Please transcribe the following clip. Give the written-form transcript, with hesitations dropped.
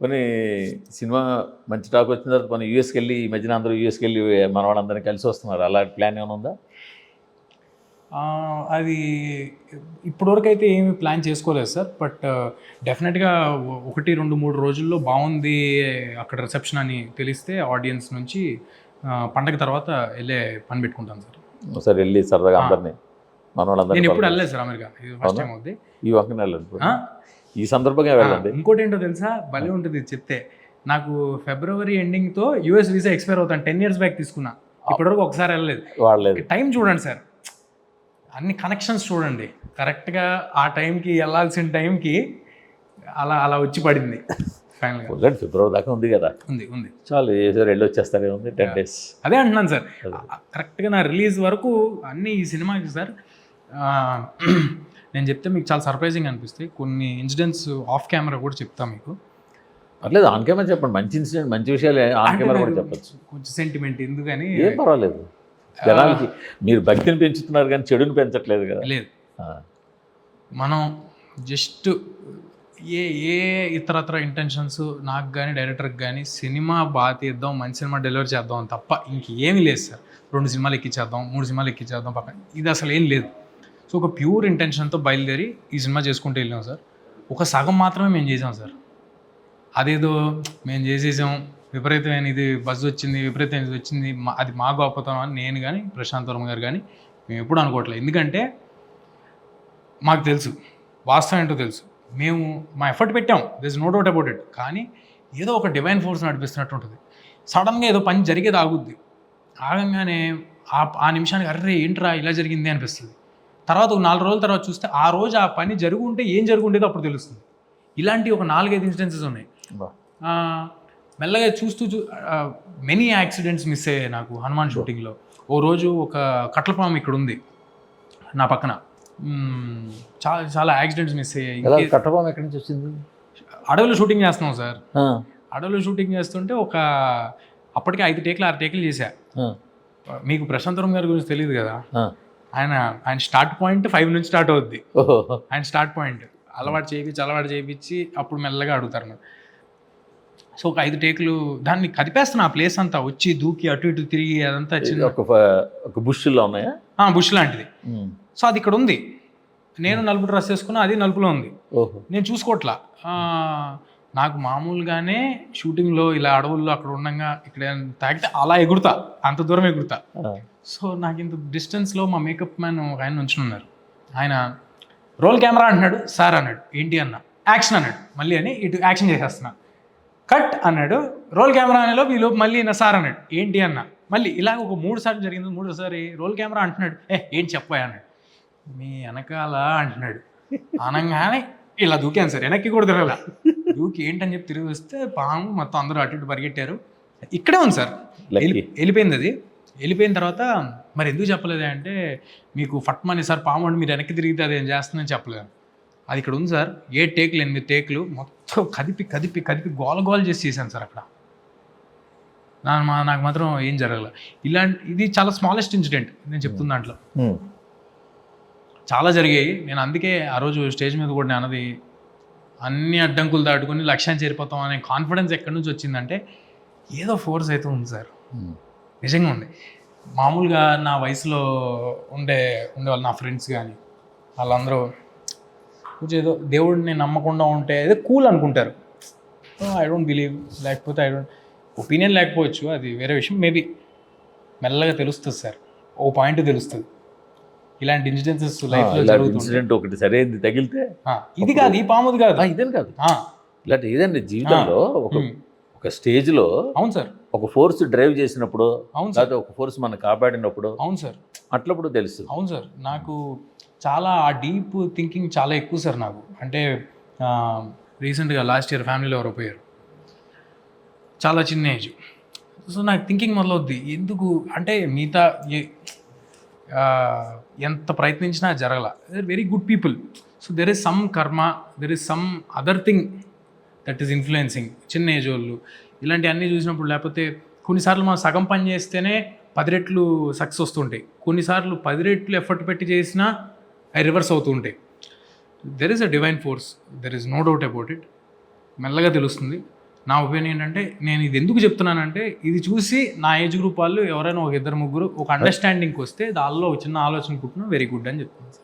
కొన్ని సినిమా మంచి టాక్ వచ్చిన తర్వాత కొన్ని యూఎస్కి వెళ్ళి ఈ మధ్యన అందరూ యూఎస్కి వెళ్ళి మన వాళ్ళందరినీ కలిసి వస్తున్నారు. అలాంటి ప్లాన్ ఏమైనా ఉందా? అది ఇప్పటివరకు అయితే ఏమి ప్లాన్ చేసుకోలేదు సార్. బట్ డెఫినెట్గా 1-2-3 రోజుల్లో బాగుంది అక్కడ రిసెప్షన్ అని తెలిస్తే ఆడియన్స్ నుంచి పండగ తర్వాత వెళ్ళే పని పెట్టుకుంటాను సార్. ఒకసారి వెళ్ళి సరదాగా అందరినీ మన వాళ్ళందరినీ. నేను ఎప్పుడు వెళ్ళలేదు సార్ అమెరికా, ఇది ఫస్ట్ టైం అవుద్ది. ఈ వంకన వెళ్ళండి, ఈ సందర్భంగా వెళ్ళండి. ఇంకోటి ఏంటో తెలుసా, భలే ఉంటుంది ఇది చెప్తే. నాకు ఫిబ్రవరి ఎండింగ్తో యూఎస్ వీసా ఎక్స్పైర్ అవుతాను. 10 years బ్యాక్ తీసుకున్నా, ఇప్పటివరకు ఒకసారి వెళ్ళలేదు. వాళ్ళలేదు. టైం చూడండి సార్, అన్ని కనెక్షన్స్ చూడండి, కరెక్ట్గా ఆ టైంకి వెళ్ళాల్సిన టైంకి అలా అలా వచ్చి పడింది ఫైనల్గా. ఫిబ్రవరి దాకా ఉంది కదా, ఉంది చాలు. ఏదో వెళ్ళి వచ్చేస్తారే ఉంది 10 days. అదే అంటున్నాను సార్, కరెక్ట్గా నా రిలీజ్ వరకు అన్నీ ఈ సినిమాకి సార్. నేను చెప్తే మీకు చాలా సర్ప్రైజింగ్ అనిపిస్తాయి కొన్ని ఇన్సిడెంట్స్. ఆఫ్ కెమెరా కూడా చెప్తా మీకు. అట్లేదు, ఆన్ కెమెరా చెప్పండి. మంచి ఇన్సిడెంట్, మంచి విషయాలు ఆన్ కెమెరా కూడా చెప్పచ్చు. కొంచెం సెంటిమెంట్ ఎందుకని ఏం పర్వాలేదు. జనాలకి మీరు భక్తిని పెంచుతున్నారు కానీ చెడుని పెంచట్లేదు కదా. లేదు, మనం జస్ట్ ఏ ఇతరత్ర ఇంటెన్షన్స్ నాకు కానీ డైరెక్టర్కి కానీ సినిమా బాగా తీద్దాం, మంచి సినిమా డెలివర్ చేద్దాం తప్ప ఇంకేమీ లేదు సార్. 2 సినిమాలు ఎక్కించేద్దాం, 3 సినిమాలు ఎక్కించేద్దాం పక్కన, ఇది అసలు ఏం లేదు. సో ఒక ప్యూర్ ఇంటెన్షన్తో బయలుదేరి ఈ సినిమా చేసుకుంటూ వెళ్ళాం సార్. ఒక సగం మాత్రమే మేము చేసాం సార్. అదేదో మేము చేసేసాం, విపరీతమైన ఇది బజ్ వచ్చింది, విపరీతమైన ఇది వచ్చింది, అది మా గొప్పతనం అని నేను కానీ ప్రశాంత్ వర్మ గారు కానీ మేము ఎప్పుడు అనుకోవట్లేదు. ఎందుకంటే మాకు తెలుసు, వాస్తవం ఏంటో తెలుసు. మేము మా ఎఫర్ట్ పెట్టాం, this is no doubt about it. కానీ ఏదో ఒక డివైన్ ఫోర్స్ నడిపిస్తున్నట్టు ఉంటుంది. సడన్గా ఏదో పని జరిగేది ఆగుద్ది, ఆగంగానే ఆ నిమిషానికి అర్రే ఏంట్రా ఇలా జరిగింది అనిపిస్తుంది. తర్వాత ఒక 4 రోజుల తర్వాత చూస్తే ఆ రోజు ఆ పని జరుగుంటే ఏం జరుగుండేదో అప్పుడు తెలుస్తుంది. ఇలాంటి ఒక 4-5 ఇన్సిడెన్సెస్ ఉన్నాయి. మెల్లగా చూస్తూ మెనీ యాక్సిడెంట్స్ మిస్ అయ్యాయి నాకు హనుమాన్ షూటింగ్లో. ఓ రోజు ఒక కట్లపాము ఇక్కడ ఉంది నా పక్కన, చాలా చాలా యాక్సిడెంట్స్ మిస్ అయ్యాయి. కట్లపాము ఎక్కడి నుంచి వచ్చింది? అడవిలో షూటింగ్ చేస్తున్నాం సార్. అడవిలో షూటింగ్ చేస్తుంటే అప్పటికే 5 టేకులు 6 టేకులు చేశా. మీకు ప్రశాంత్ వర్మ గారి గురించి తెలియదు కదా, ఆయన స్టార్ట్ పాయింట్ 5 నుంచి స్టార్ట్ అవుద్ది. ఆయన స్టార్ట్ పాయింట్ అలవాటు చేయించి అప్పుడు మెల్లగా అడుగుతారు నాకు. సో ఒక 5 టేకులు దాన్ని కదిపేస్తున్నా, ఆ ప్లేస్ అంతా వచ్చి దూకి అటు ఇటు తిరిగి అదంతా చిన్న ఒక బుష్లో ఉన్నాయా, బుష్ లాంటిది. సో అది ఇక్కడ ఉంది, నేను నలుపు డ్రెస్ వేసుకున్నా, అది నలుపులో ఉంది. నేను చూసుకోవట్లా. నాకు మామూలుగానే షూటింగ్లో ఇలా అడవుల్లో అక్కడ ఉండగా ఇక్కడ తాగితే అలా ఎగురుతా, అంత దూరం ఎగురుతా. సో నాకు ఇంత డిస్టెన్స్లో మా మేకప్ మ్యాన్ ఒక ఆయన ఉంచున్నారు. ఆయన రోల్ కెమెరా అంటున్నాడు, సార్ అన్నాడు, ఏంటి అన్న, యాక్షన్ అన్నాడు, మళ్ళీ అని ఇటు యాక్షన్ చేసేస్తున్నా. కట్ అన్నాడు, రోల్ కెమెరా అనేలో వీలోపు మళ్ళీ నా సార్ అన్నాడు, ఏంటి అన్న, మళ్ళీ ఇలాగ ఒక 3 సార్లు జరిగింది. 3సారి రోల్ కెమెరా అంటున్నాడు, ఏంటి చెప్పాయి అన్నాడు, మీ వెనకాల అంటున్నాడు. అనగానే ఇలా దూకాను సార్, వెనక్కి కూడా తిరగల, దూకి ఏంటని చెప్పి తిరిగి వస్తే పాము మొత్తం అందరూ అటు ఇటు పరిగెట్టారు. ఇక్కడే ఉంది సార్, వెళ్ళిపోయింది. అది వెళ్ళిపోయిన తర్వాత మరి ఎందుకు చెప్పలేదు అంటే, మీకు ఫట్మని సార్ పాము అంటే మీరు వెనక్కి తిరిగితే అది ఏం చేస్తుందని చెప్పలేదు. అది ఇక్కడ ఉంది సార్. 7 టేకులు 8 టేకులు మొత్తం కదిపి గోల చేసి చేశాను సార్ అక్కడ. నాకు మాత్రం ఏం జరగలేదు. ఇది చాలా స్మాలెస్ట్ ఇన్సిడెంట్ నేను చెప్తున్న దాంట్లో. చాలా జరిగాయి. నేను అందుకే ఆ రోజు స్టేజ్ మీద కూడా నేను అన్నది, అన్ని అడ్డంకులు దాటుకుని లక్ష్యాన్ని చేరిపోతాం అనే కాన్ఫిడెన్స్ ఎక్కడి నుంచి వచ్చిందంటే ఏదో ఫోర్స్ అయితే ఉంది సార్, నిజంగా ఉంది. మామూలుగా నా వయసులో ఉండేవాళ్ళు నా ఫ్రెండ్స్ కానీ వాళ్ళందరూ కొంచెం ఏదో దేవుడిని నమ్మకుండా ఉంటే ఏదో కూల్ అనుకుంటారు. ఐ డోంట్ బిలీవ్, లేకపోతే ఒపీనియన్ లేకపోవచ్చు, అది వేరే విషయం. మేబీ మెల్లగా తెలుస్తుంది సార్, ఓ పాయింట్ తెలుస్తుంది. ఇలాంటి ఇన్సిడెన్సెస్ లైఫ్లో జరుగుతుంది. ఒకటి సరైనది తగిలితే ఇది కాదు, ఈ పాముది కాదు, ఇదేం కాదు, ఇలాంటి ఏదండి జీవితంలో ఒక స్టేజ్లో. అవును సార్, ఒక ఫోర్స్ డ్రైవ్ చేసినప్పుడు, అవును సార్, ఒక ఫోర్స్ మనం కాపాడినప్పుడు, అవును సార్, అట్లప్పుడు తెలుస్తుంది. అవును సార్, నాకు చాలా ఆ డీప్ థింకింగ్ చాలా ఎక్కువ సార్ నాకు. అంటే రీసెంట్గా లాస్ట్ ఇయర్ ఫ్యామిలీలో ఎవరో పోయారు, చాలా చిన్న ఏజ్. సో నాకు థింకింగ్ మొదలవుద్ది, ఎందుకు అంటే మిగతా ఎంత ప్రయత్నించినా జరగల. Very good people. So there is some karma, there is some other thing that is influencing. చిన్న ఏజ్ వాళ్ళు ఇలాంటివన్నీ చూసినప్పుడు, లేకపోతే కొన్నిసార్లు మనం సగం పని చేస్తేనే 10 రెట్లు సక్సెస్ వస్తుంటాయి, కొన్నిసార్లు 10 రెట్లు ఎఫర్ట్ పెట్టి చేసినా అవి రివర్స్ అవుతూ ఉంటాయి. There is a divine force, there is no doubt about it. మెల్లగా తెలుస్తుంది. నా ఒపీనియన్ ఏంటంటే నేను ఇది ఎందుకు చెప్తున్నానంటే ఇది చూసి నా ఏజ్ గ్రూప్ వాళ్ళు ఎవరైనా ఒక ఇద్దరు ముగ్గురు ఒక అండర్స్టాండింగ్కి వస్తే దానిలో ఒక చిన్న ఆలోచన పుట్టిన వెరీ గుడ్ అని చెప్తాను సార్.